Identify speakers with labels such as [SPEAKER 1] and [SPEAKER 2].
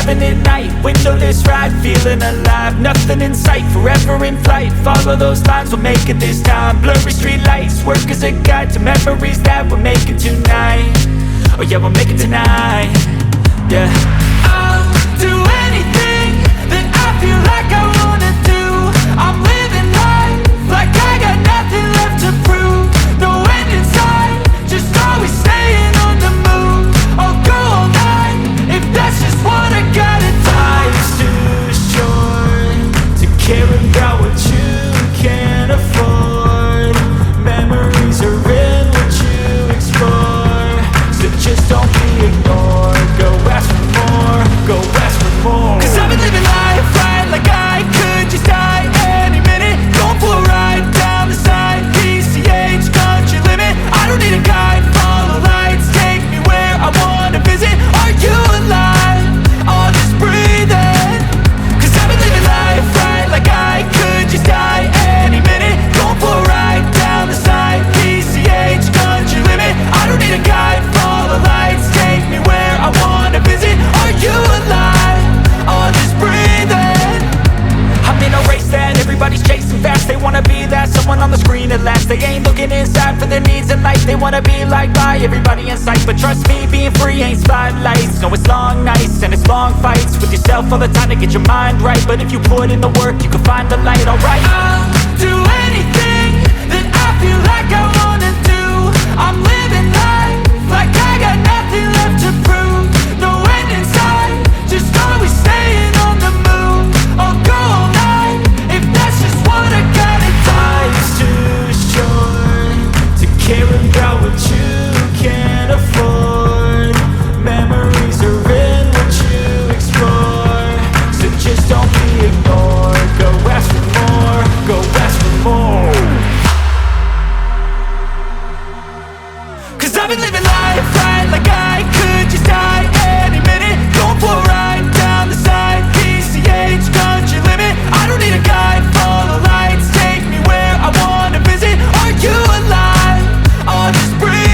[SPEAKER 1] having it night, windowless ride, feeling alive. Nothing in sight, forever in flight. Follow those lines, we'll make it this time. Blurry street lights, work as a guide to memories that we're making tonight. Oh yeah, we'll make it tonight. Yeah, I'll do anything that I feel like I wanna do. I'm living life like I got nothing left to prove. No end in sight, just always staying on the move. I'll go all night if that's just what I gotta do. Life's too short to care about what you can't afford. Memories are in what you explore, so just don't be ignored. Go ask for more, go ask for more. Cause I've been living life right like I could just die any minute. Going for a ride down the side, PCH country limit. I don't need a guide, follow lights, take me where I wanna visit. Are you alive? Or just breathing? Cause I've been living life right like I could just die any minute. Going for a ride down the side, PCH country limit. I don't need a guide, follow lights, take me where I wanna visit. Are you alive? Or just breathing? I'm in a race that everybody's chasing fast. They wanna be that someone on the screen at last. They ain't looking inside for their needs in life. They wanna be liked by everybody in sight. But trust me, being free ain't spotlights. No, it's long nights and it's long fights with yourself all the time to get your mind right. But if you put in the work, you can find the light, alright. I'll do anything that I feel like I wanna do. I'm living life like I got nothing left to prove. No end in sight, just always staying on the move. I'll go all night if that's just what I gotta do. Life's too short to care about what you can't afford. Memories are in what you explore, so just don't be ignored. Go ask for more, go ask for more. Cause I've been living